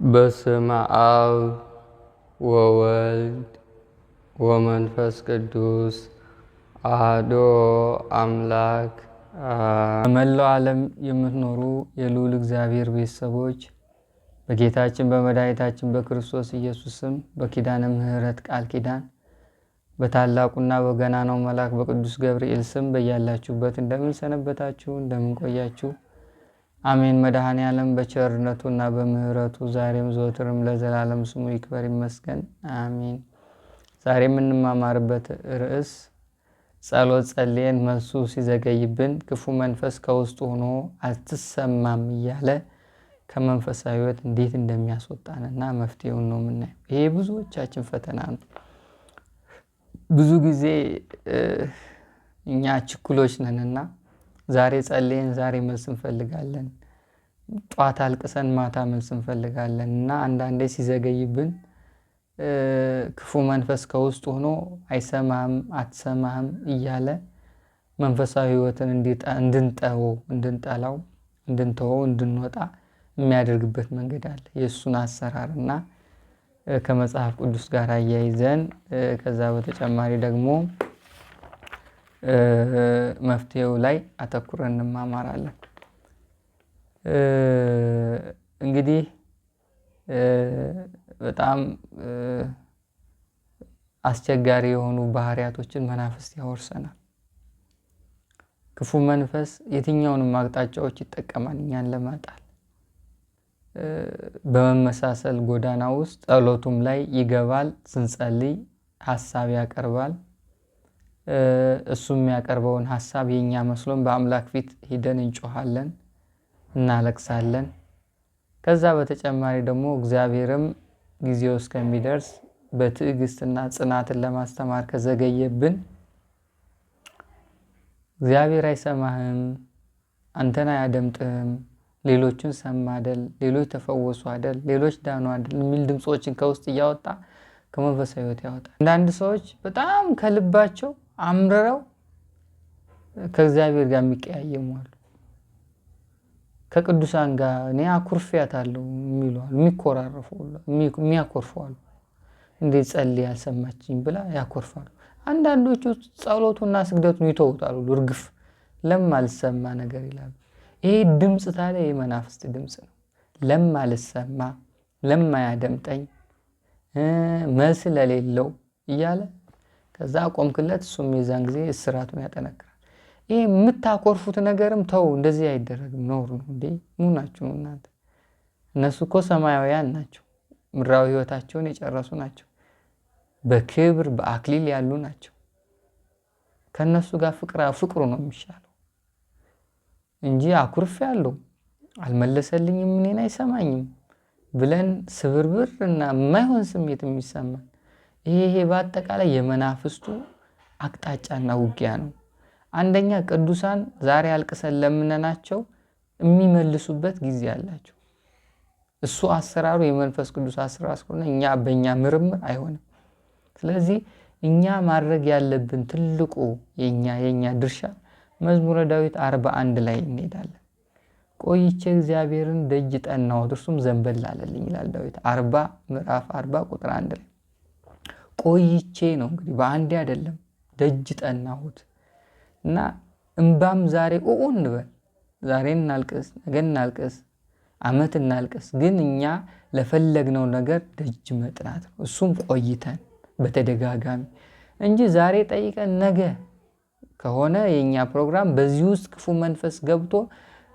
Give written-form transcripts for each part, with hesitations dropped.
በስመ አብ ወወልድ ወመንፈስ ቅዱስ አሐዱ አምላክ። በመላው ዓለም የምትኖሩ የልዑል እግዚአብሔር ቤተሰቦች በጌታችን በመድኃኒታችን በክርስቶስ ኢየሱስ ስም በኪዳነ ምሕረት ቃል ኪዳን በታላቁና በገናናው መልአክ በቅዱስ ገብርኤል ስም በያላችሁበት እንደምን ሰነበታችሁ? እንደምን ቆያችሁ? አሜን። መድኃኔ ዓለም በቸርነቱና በምህረቱ ዛሬም ዘወትርም ለዘላለም ስሙ ይክበር ይመስገን፣ አሜን። ዛሬ የምንማማርበት ርዕስ ጸሎት ጸልየን መልሱ ሲዘገይብን ክፉ መንፈስ ከውስጡ ሆኖ አልተሰማም እያለ ከመንፈሳዊ ሕይወት እንዴት እንደሚያስወጣንና መፍትሄውን ነው የምናየው። ይሄ ብዙዎቻችን ፈተና ነው። ብዙ ጊዜ እኛ ችኩሎች ነንና ዛሬ ጸልየን ዛሬ መልስ እንፈልጋለን፣ ጧት አልቅሰን ማታ መልስ እንፈልጋለን እና አንዳንዴ ሲዘገይብን ክፉ መንፈስ ከውስጥ ሆኖ አይሰማህም አትሰማህም እያለ መንፈሳዊ ሕይወትን እንድንጠላው እንድንተወው እንድንወጣ የሚያደርግበት መንገድ አለ። የእሱን አሰራርና ከመጽሐፍ ቅዱስ ጋር አያይዘን ከዛ በተጨማሪ ደግሞ መፍትሄው ላይ አተኩረን እንማማራለን። እንግዲህ በጣም አስቸጋሪ የሆኑ ባህሪያቶችን መናፍስት ያወርሰናል። ክፉ መንፈስ የትኛውንም አቅጣጫዎች ይጠቀማል እኛን ለማጣል። በመመሳሰል ጎዳና ውስጥ ጸሎቱም ላይ ይገባል። ስንጸልይ ሀሳብ ያቀርባል። እሱ የሚያቀርበውን ሀሳብ የኛ መስሎን በአምላክ ፊት ሂደን እንጮሃለን፣ እናለቅሳለን። ከዛ በተጨማሪ ደግሞ እግዚአብሔርም ጊዜው እስከሚደርስ በትዕግስትና ጽናትን ለማስተማር ከዘገየብን እግዚአብሔር አይሰማህም፣ አንተን አያደምጥህም፣ ሌሎችን ሰማ አይደል፣ ሌሎች ተፈወሱ አይደል፣ ሌሎች ዳኑ አይደል የሚል ድምፆችን ከውስጥ እያወጣ ከመንፈሳዊ ሕይወት ያወጣል። አንዳንድ ሰዎች በጣም ከልባቸው አምርረው ከእግዚአብሔር ጋር የሚቀያየሙ አሉ። ከቅዱሳን ጋር እኔ አኩርፊያታለሁ የሚሉ አሉ። የሚያኮርፉ አሉ። እንዴት ጸልይ ያልሰማችኝ ብላ ያኮርፋሉ። አንዳንዶቹ ጸሎቱና ስግደቱን ይተውታሉ። እርግፍ ለማልሰማ ነገር ይላሉ። ይሄ ድምፅ ታዲያ የመናፍስት ድምፅ ነው። ለማልሰማ ለማያደምጠኝ መልስ ለሌለው እያለ ከዛ ቆምክለት። እሱም የዛን ጊዜ እስራቱን ያጠነክራል። ይሄ የምታኮርፉት ነገርም ተው፣ እንደዚህ አይደረግም፣ ኖር ነው እንዴ። ምን ናችሁ እናንተ? እነሱ እኮ ሰማያውያን ናቸው። ምድራዊ ሕይወታቸውን የጨረሱ ናቸው። በክብር በአክሊል ያሉ ናቸው። ከነሱ ጋር ፍቅሩ ነው የሚሻለው እንጂ አኩርፍ ያለው አልመለሰልኝም፣ እኔን አይሰማኝም ብለን ስብርብር እና የማይሆን ስሜት የሚሰማን ይሄ በአጠቃላይ የመናፍስቱ አቅጣጫና ውጊያ ነው። አንደኛ ቅዱሳን ዛሬ አልቅሰን ለምነናቸው የሚመልሱበት ጊዜ አላቸው። እሱ አሰራሩ የመንፈስ ቅዱስ አሰራር ስለሆነ እኛ በእኛ ምርምር አይሆንም። ስለዚህ እኛ ማድረግ ያለብን ትልቁ የኛ ድርሻ መዝሙረ ዳዊት 41 ላይ እንሄዳለን። ቆይቼ እግዚአብሔርን ደጅ ጠናሁት እርሱም ዘንበል አለልኝ ይላል ዳዊት ምዕራፍ 40 ቁጥር 1 ላይ። ቆይቼ ነው እንግዲህ በአንዴ አይደለም። ደጅ ጠናሁት እና እንባም ዛሬ እንበል፣ ዛሬ እናልቅስ፣ ነገ እናልቅስ፣ ዓመት እናልቅስ። ግን እኛ ለፈለግነው ነገር ደጅ መጥናት ነው። እሱም ቆይተን በተደጋጋሚ እንጂ ዛሬ ጠይቀን ነገ ከሆነ የኛ ፕሮግራም በዚህ ውስጥ ክፉ መንፈስ ገብቶ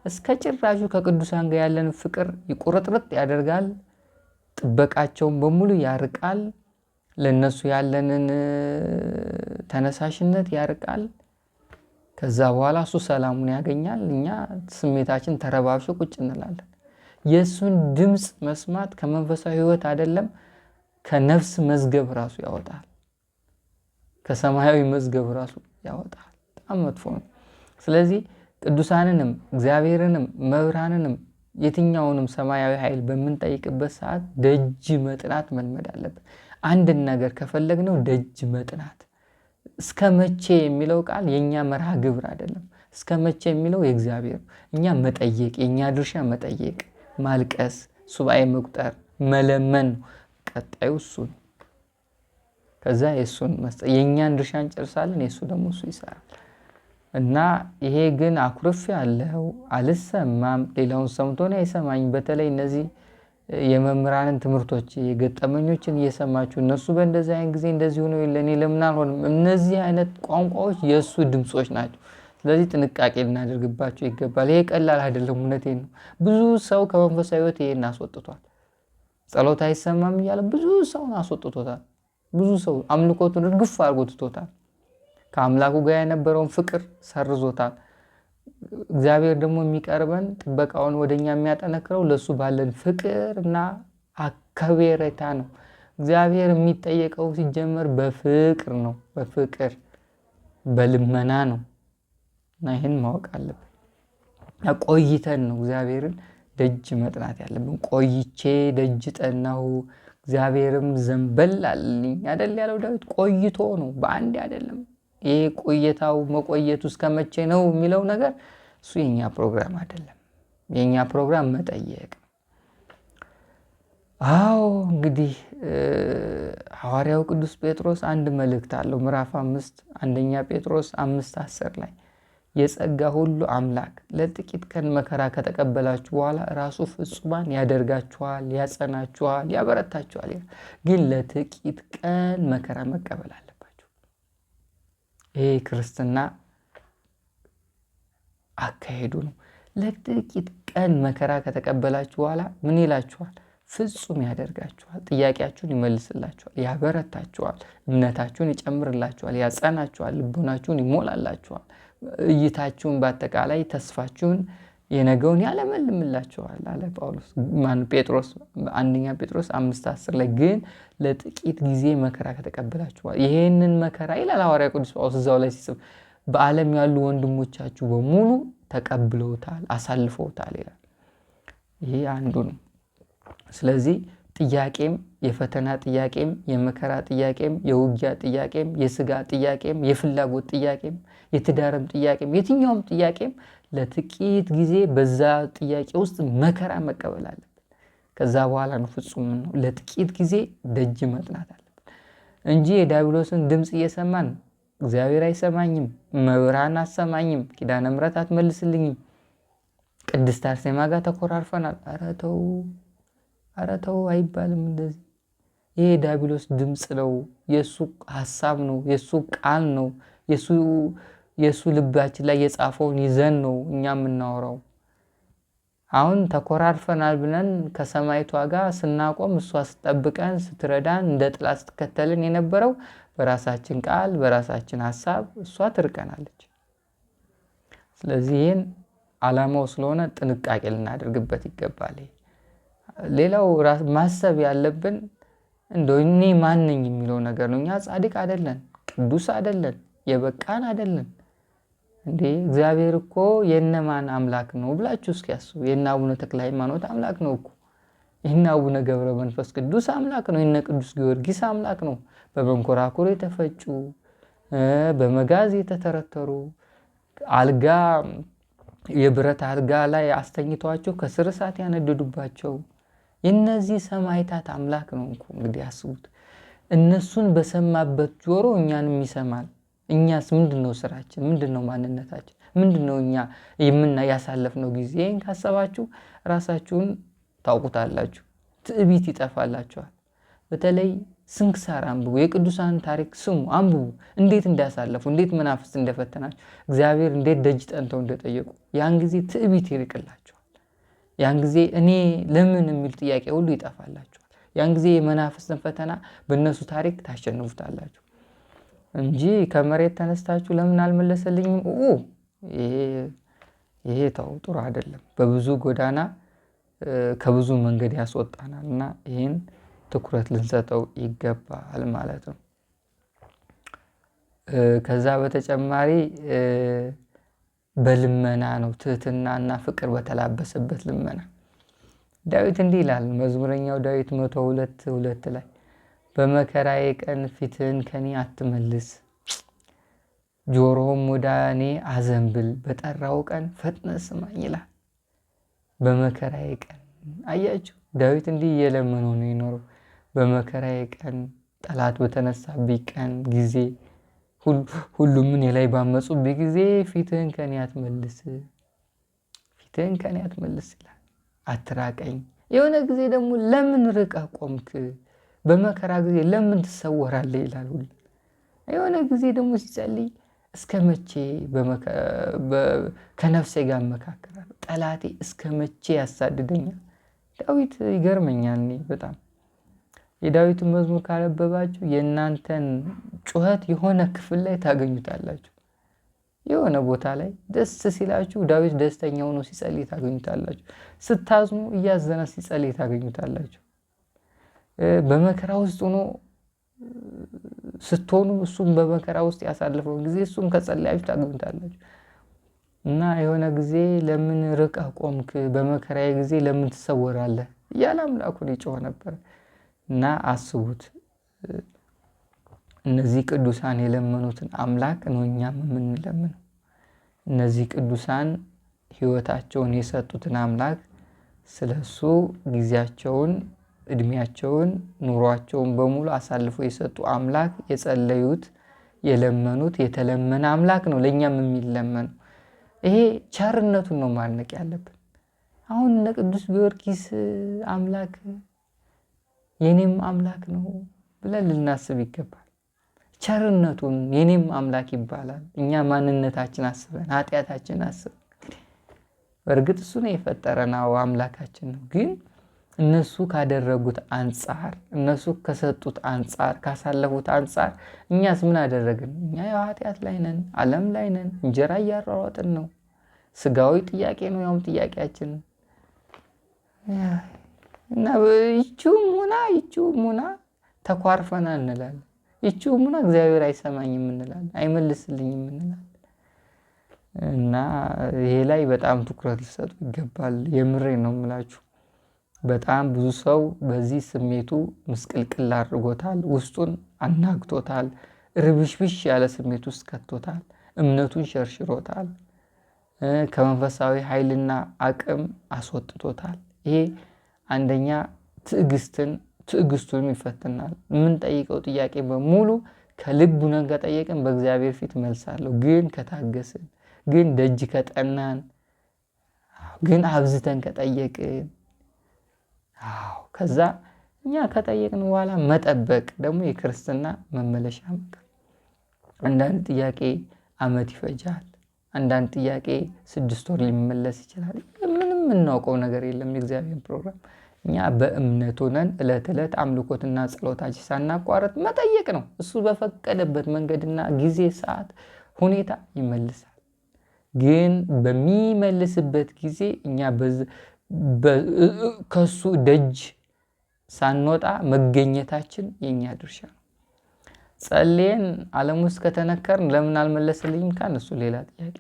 እስከ ጭራሹ ከቅዱሳን ጋር ያለን ፍቅር ይቁርጥርጥ ያደርጋል። ጥበቃቸውን በሙሉ ያርቃል። ለነሱ ያለንን ተነሳሽነት ያርቃል። ከዛ በኋላ እሱ ሰላሙን ያገኛል። እኛ ስሜታችን ተረባብሾ ቁጭ እንላለን። የእሱን ድምፅ መስማት ከመንፈሳዊ ሕይወት አይደለም ከነፍስ መዝገብ ራሱ ያወጣል። ከሰማያዊ መዝገብ ራሱ ያወጣል። በጣም መጥፎ ነው። ስለዚህ ቅዱሳንንም እግዚአብሔርንም መብራንንም የትኛውንም ሰማያዊ ኃይል በምንጠይቅበት ሰዓት ደጅ መጥናት መልመድ አለብን። አንድን ነገር ከፈለግነው ደጅ መጥናት። እስከ መቼ የሚለው ቃል የኛ መርሃ ግብር አይደለም። እስከ መቼ የሚለው የእግዚአብሔር። እኛ መጠየቅ፣ የኛ ድርሻ መጠየቅ፣ ማልቀስ፣ ሱባኤ መቁጠር፣ መለመን ነው። ቀጣዩ እሱ ነው። ከዛ የእሱን መስጠት የእኛን ድርሻ እንጨርሳለን፣ የእሱ ደግሞ እሱ ይሰራል። እና ይሄ ግን አኩርፍ ያለው አልሰማም፣ ሌላውን ሰምቶ ነው አይሰማኝ። በተለይ እነዚህ የመምህራንን ትምህርቶች የገጠመኞችን እየሰማችሁ እነሱ በእንደዚህ አይነት ጊዜ እንደዚህ ሆነው ለእኔ ለምን አልሆንም፣ እነዚህ አይነት ቋንቋዎች የእሱ ድምፆች ናቸው። ስለዚህ ጥንቃቄ ልናደርግባቸው ይገባል። ይሄ ቀላል አይደለም። እውነቴን ነው። ብዙ ሰው ከመንፈሳዊ ሕይወት ይሄን አስወጥቷል። ጸሎት አይሰማም እያለ ብዙ ሰውን አስወጥቶታል። ብዙ ሰው አምልኮቱን እርግፍ አድርጎ ትቶታል። ከአምላኩ ጋር የነበረውን ፍቅር ሰርዞታል። እግዚአብሔር ደግሞ የሚቀርበን ጥበቃውን ወደኛ የሚያጠነክረው ለሱ ባለን ፍቅር እና አከብሮታ ነው። እግዚአብሔር የሚጠየቀው ሲጀመር በፍቅር ነው፣ በፍቅር በልመና ነው። እና ይህን ማወቅ አለብን። ቆይተን ነው እግዚአብሔርን ደጅ መጥናት ያለብን። ቆይቼ ደጅ ጠናሁ እግዚአብሔርም ዘንበል አለልኝ አይደል ያለው ዳዊት። ቆይቶ ነው፣ በአንዴ አይደለም። ይሄ ቆይታው መቆየቱ እስከመቼ ነው የሚለው ነገር እሱ የኛ ፕሮግራም አይደለም። የኛ ፕሮግራም መጠየቅ። አዎ እንግዲህ ሐዋርያው ቅዱስ ጴጥሮስ አንድ መልእክት አለው። ምዕራፍ 5 አንደኛ ጴጥሮስ 5:10 ላይ የጸጋ ሁሉ አምላክ ለጥቂት ቀን መከራ ከተቀበላችሁ በኋላ ራሱ ፍጹማን ያደርጋችኋል፣ ያጸናችኋል፣ ያበረታችኋል። ግን ለጥቂት ቀን መከራ መቀበል አለባችሁ። ይሄ ክርስትና አካሄዱ ነው። ለጥቂት ቀን መከራ ከተቀበላችሁ በኋላ ምን ይላችኋል? ፍጹም ያደርጋችኋል፣ ጥያቄያችሁን ይመልስላችኋል፣ ያበረታችኋል፣ እምነታችሁን ይጨምርላችኋል፣ ያጸናችኋል፣ ልቦናችሁን ይሞላላችኋል፣ እይታችሁን በአጠቃላይ ተስፋችሁን የነገውን ያለመልምላችኋል አለ ጳውሎስ። ጴጥሮስ አንደኛ ጴጥሮስ 5:10 ላይ ግን ለጥቂት ጊዜ መከራ ከተቀበላችኋል። ይሄንን መከራ ይላል ሐዋርያ ቅዱስ ጳውሎስ እዛው ላይ ሲጽፍ በዓለም ያሉ ወንድሞቻችሁ በሙሉ ተቀብለውታል፣ አሳልፈውታል ይላል። ይሄ አንዱ ነው። ስለዚህ ጥያቄም የፈተና ጥያቄም የመከራ ጥያቄም የውጊያ ጥያቄም የስጋ ጥያቄም የፍላጎት ጥያቄም የትዳርም ጥያቄም የትኛውም ጥያቄም ለጥቂት ጊዜ በዛ ጥያቄ ውስጥ መከራ መቀበል አለብን። ከዛ በኋላ ነው ፍጹም ነው። ለጥቂት ጊዜ ደጅ መጥናት አለብን እንጂ የዲያብሎስን ድምፅ እየሰማን እግዚአብሔር አይሰማኝም፣ መብርሃን አሰማኝም፣ ኪዳነ ምሕረት አትመልስልኝም፣ ቅድስት አርሴማ ጋር ተኮራርፈናል፣ ኧረ ተው አይባልም እንደዚህ። ይሄ ዲያብሎስ ድምፅ ነው፣ የሱ ሐሳብ ነው፣ የሱ ቃል ነው፣ የሱ ልባችን ላይ የጻፈውን ይዘን ነው እኛ የምናወራው። አሁን ተኮራርፈናል ብለን ከሰማይቷ ጋር ስናቆም እሷ ስትጠብቀን ስትረዳን እንደ ጥላ ስትከተልን የነበረው በራሳችን ቃል በራሳችን ሐሳብ እሷ ትርቀናለች። ስለዚህ ይህን ዓላማው ስለሆነ ጥንቃቄ ልናደርግበት ይገባል። ሌላው ማሰብ ያለብን እንደው እኔ ማን ነኝ የሚለው ነገር ነው። እኛ ጻድቅ አይደለን፣ ቅዱስ አይደለን፣ የበቃን አይደለን። እንዴ እግዚአብሔር እኮ የነማን አምላክ ነው ብላችሁ እስኪ ያስቡ። የነ አቡነ ተክለ ሃይማኖት አምላክ ነው እኮ። የነ አቡነ ገብረ መንፈስ ቅዱስ አምላክ ነው። የነ ቅዱስ ጊዮርጊስ አምላክ ነው። በመንኮራኩር የተፈጩ በመጋዝ የተተረተሩ አልጋ የብረት አልጋ ላይ አስተኝቷቸው ከስር እሳት ያነደዱባቸው የነዚህ ሰማዕታት አምላክ ነው እኮ። እንግዲህ አስቡት። እነሱን በሰማበት ጆሮ እኛንም ይሰማል። እኛስ ምንድነው ስራችን? ምንድነው ማንነታችን? ምንድነው እኛ ያሳለፍነው ጊዜ? ይህን ካሰባችሁ ራሳችሁን ታውቁታላችሁ። ትዕቢት ይጠፋላችኋል። በተለይ ስንክሳር አንብቡ፣ የቅዱሳን ታሪክ ስሙ፣ አንብቡ። እንዴት እንዳሳለፉ፣ እንዴት መናፍስት እንደፈተናቸው፣ እግዚአብሔር እንዴት ደጅ ጠንተው እንደጠየቁ። ያን ጊዜ ትዕቢት ይርቅላችኋል። ያን ጊዜ እኔ ለምን የሚል ጥያቄ ሁሉ ይጠፋላችኋል። ያን ጊዜ የመናፍስትን ፈተና በእነሱ ታሪክ ታሸንፉታላችሁ እንጂ ከመሬት ተነስታችሁ ለምን አልመለሰልኝም ይሄ ተው፣ ጥሩ አይደለም። በብዙ ጎዳና ከብዙ መንገድ ያስወጣናል እና ይህን ትኩረት ልንሰጠው ይገባል ማለት ነው። ከዛ በተጨማሪ በልመና ነው፣ ትህትናና ፍቅር በተላበሰበት ልመና። ዳዊት እንዲህ ይላል መዝሙረኛው ዳዊት 102:2 ላይ በመከራዬ ቀን ፊትህን ከኔ አትመልስ፣ ጆሮህም ወደ እኔ አዘንብል፣ በጠራው ቀን ፈጥነህ ስማኝ ይላል። በመከራዬ ቀን አያችሁ፣ ዳዊት እንዲህ እየለመነው ነው የኖረው። በመከራዬ ቀን፣ ጠላት በተነሳብኝ ቀን ጊዜ፣ ሁሉም እኔ ላይ ባመፁብኝ ጊዜ ፊትህን ከኔ አትመልስ፣ ፊትህን ከኔ አትመልስ ይላል። አትራቀኝ። የሆነ ጊዜ ደግሞ ለምን ርቀህ ቆምክ? በመከራ ጊዜ ለምን ትሰወራለህ? ይላል ሁሉ። የሆነ ጊዜ ደግሞ ሲጸልይ እስከ መቼ ከነፍሴ ጋር እመካከራለሁ? ጠላቴ እስከ መቼ ያሳድደኛል? ዳዊት ይገርመኛል። እኔ በጣም የዳዊትን መዝሙር ካነበባችሁ የእናንተን ጩኸት የሆነ ክፍል ላይ ታገኙታላችሁ። የሆነ ቦታ ላይ ደስ ሲላችሁ ዳዊት ደስተኛ ሆኖ ሲጸልይ ታገኙታላችሁ። ስታዝኑ እያዘነ ሲጸልይ ታገኙታላችሁ። በመከራ ውስጥ ሆኖ ስትሆኑ እሱም በመከራ ውስጥ ያሳለፈው ጊዜ እሱም ከጸለያችሁ ታገኙታላችሁ። እና የሆነ ጊዜ ለምን ርቀህ ቆምክ? በመከራዬ ጊዜ ለምን ትሰወራለህ? እያለ አምላኩን ይጮህ ነበር። እና አስቡት፣ እነዚህ ቅዱሳን የለመኑትን አምላክ ነው እኛም የምንለምነው። እነዚህ ቅዱሳን ሕይወታቸውን የሰጡትን አምላክ ስለሱ ጊዜያቸውን፣ እድሜያቸውን፣ ኑሯቸውን በሙሉ አሳልፎ የሰጡ አምላክ የጸለዩት፣ የለመኑት የተለመነ አምላክ ነው ለእኛም የሚለመነው። ይሄ ቸርነቱን ነው ማድነቅ ያለብን። አሁን እነ ቅዱስ ጊዮርጊስ አምላክ የኔም አምላክ ነው ብለን ልናስብ ይገባል። ቸርነቱን የኔም አምላክ ይባላል። እኛ ማንነታችን አስበን ኃጢአታችን አስበን፣ በእርግጥ እሱ ነው የፈጠረን፣ አምላካችን ነው። ግን እነሱ ካደረጉት አንጻር፣ እነሱ ከሰጡት አንጻር፣ ካሳለፉት አንጻር እኛስ ምን አደረግን? እኛ ያው ኃጢአት ላይ ነን፣ ዓለም ላይ ነን፣ እንጀራ እያሯሯጥን ነው። ስጋዊ ጥያቄ ነው ያውም ጥያቄያችን። እና ይቺውም ሆና ተኳርፈና እንላለን። ይቺውም ሆና እግዚአብሔር አይሰማኝም እንላለን፣ አይመልስልኝም እንላለን። እና ይሄ ላይ በጣም ትኩረት ሊሰጡ ይገባል። የምሬ ነው የምላችሁ። በጣም ብዙ ሰው በዚህ ስሜቱ ምስቅልቅል አድርጎታል፣ ውስጡን አናግቶታል፣ ርብሽብሽ ያለ ስሜት ውስጥ ከቶታል፣ እምነቱን ሸርሽሮታል፣ ከመንፈሳዊ ኃይልና አቅም አስወጥቶታል። ይሄ አንደኛ ትዕግስቱንም ይፈትናል። የምንጠይቀው ጥያቄ በሙሉ ከልብ ሆነን ከጠየቅን በእግዚአብሔር ፊት መልሳለሁ። ግን ከታገስን፣ ግን ደጅ ከጠናን፣ ግን አብዝተን ከጠየቅን፣ ከዛ እኛ ከጠየቅን በኋላ መጠበቅ ደግሞ የክርስትና መመለሻ መንገድ። አንዳንድ ጥያቄ ዓመት ይፈጃል። አንዳንድ ጥያቄ 6 ወር ሊመለስ ይችላል። ምንም የምናውቀው ነገር የለም የእግዚአብሔር ፕሮግራም። እኛ በእምነት ሆነን ዕለት ዕለት አምልኮትና ጸሎታችን ሳናቋረጥ መጠየቅ ነው። እሱ በፈቀደበት መንገድና ጊዜ፣ ሰዓት፣ ሁኔታ ይመልሳል። ግን በሚመልስበት ጊዜ እኛ ከሱ ደጅ ሳንወጣ መገኘታችን የኛ ድርሻ ነው። ጸልየን ዓለም ውስጥ ከተነከርን ለምን አልመለስልኝም ካን እሱ ሌላ ጥያቄ።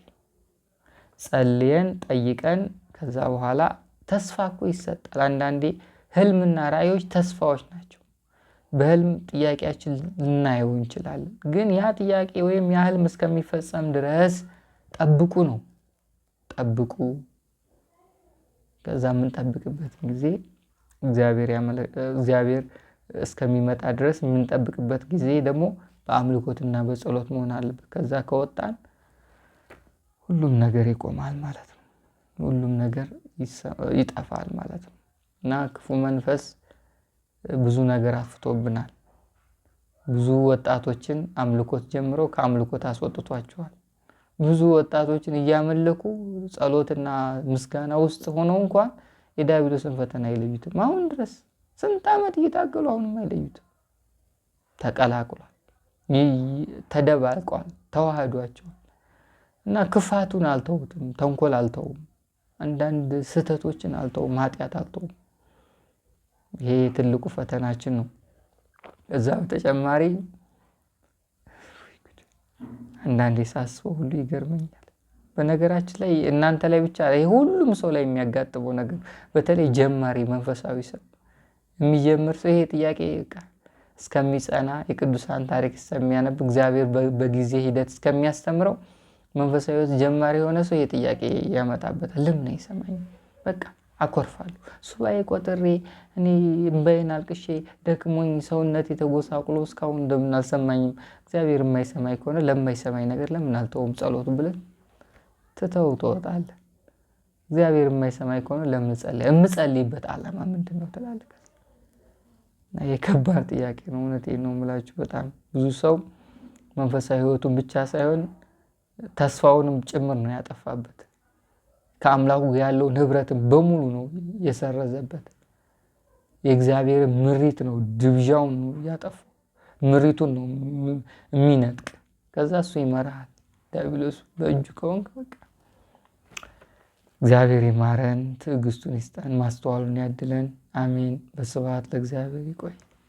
ጸልየን ጠይቀን ከዛ በኋላ ተስፋ እኮ ይሰጣል። አንዳንዴ ህልምና ራእዮች ተስፋዎች ናቸው። በህልም ጥያቄያችን ልናየው እንችላለን። ግን ያ ጥያቄ ወይም ያ ህልም እስከሚፈጸም ድረስ ጠብቁ ነው። ጠብቁ። ከዛ የምንጠብቅበት ጊዜ እግዚአብሔር እስከሚመጣ ድረስ የምንጠብቅበት ጊዜ ደግሞ በአምልኮትና በጸሎት መሆን አለበት። ከዛ ከወጣን ሁሉም ነገር ይቆማል ማለት ነው። ሁሉም ነገር ይጠፋል ማለት ነው። እና ክፉ መንፈስ ብዙ ነገር አፍቶብናል። ብዙ ወጣቶችን አምልኮት ጀምረው ከአምልኮት አስወጥቷቸዋል። ብዙ ወጣቶችን እያመለኩ ጸሎትና ምስጋና ውስጥ ሆነው እንኳን የዲያብሎስን ፈተና አይለዩትም። አሁን ድረስ ስንት ዓመት እየታገሉ አሁንም አይለዩትም። ተቀላቅሏል፣ ተደባልቋል፣ ተዋህዷቸዋል። እና ክፋቱን አልተውትም፣ ተንኮል አልተውም፣ አንዳንድ ስህተቶችን አልተውም፣ ኃጢአት አልተውም። ይሄ ትልቁ ፈተናችን ነው። እዛ በተጨማሪ አንዳንዴ ሳስበው ሁሉ ይገርመኛል። በነገራችን ላይ እናንተ ላይ ብቻ ሁሉም ሰው ላይ የሚያጋጥመው ነገር፣ በተለይ ጀማሪ መንፈሳዊ ሰው የሚጀምር ሰው ይሄ ጥያቄ እስከሚጸና የቅዱሳን ታሪክ እስከሚያነብ እግዚአብሔር በጊዜ ሂደት እስከሚያስተምረው መንፈሳዊ ጀማሪ የሆነ ሰው ይሄ ጥያቄ ያመጣበታል። ለምን አይሰማኝም? በቃ አኮርፋለሁ። ሱባኤ ቆጥሬ እኔ እምባዬን አልቅሼ ደክሞኝ ሰውነት የተጎሳቁሎ እስካሁን እንደምን አልሰማኝም። እግዚአብሔር የማይሰማኝ ከሆነ ለማይሰማኝ ነገር ለምን አልተውም ጸሎት ብለን ትተው ትወጣለህ። እግዚአብሔር የማይሰማኝ ከሆነ ለምን ጸልይ? የምጸልይበት ዓላማ ምንድን ነው ትላለህ? የከባድ ጥያቄ ነው። እውነቴን ነው የምላችሁ። በጣም ብዙ ሰው መንፈሳዊ ህይወቱን ብቻ ሳይሆን ተስፋውንም ጭምር ነው ያጠፋበት። ከአምላኩ ያለውን ህብረትን በሙሉ ነው የሰረዘበት። የእግዚአብሔር ምሪት ነው ድብዣውን ነው ያጠፋው። ምሪቱን ነው የሚነጥቅ። ከዛ እሱ ይመራሃል። ዲያብሎስ በእጁ ከሆንክ በቃ እግዚአብሔር ይማረን፣ ትዕግስቱን ይስጠን፣ ማስተዋሉን ያድለን። አሜን። በስብሐት ለእግዚአብሔር። ይቆይ።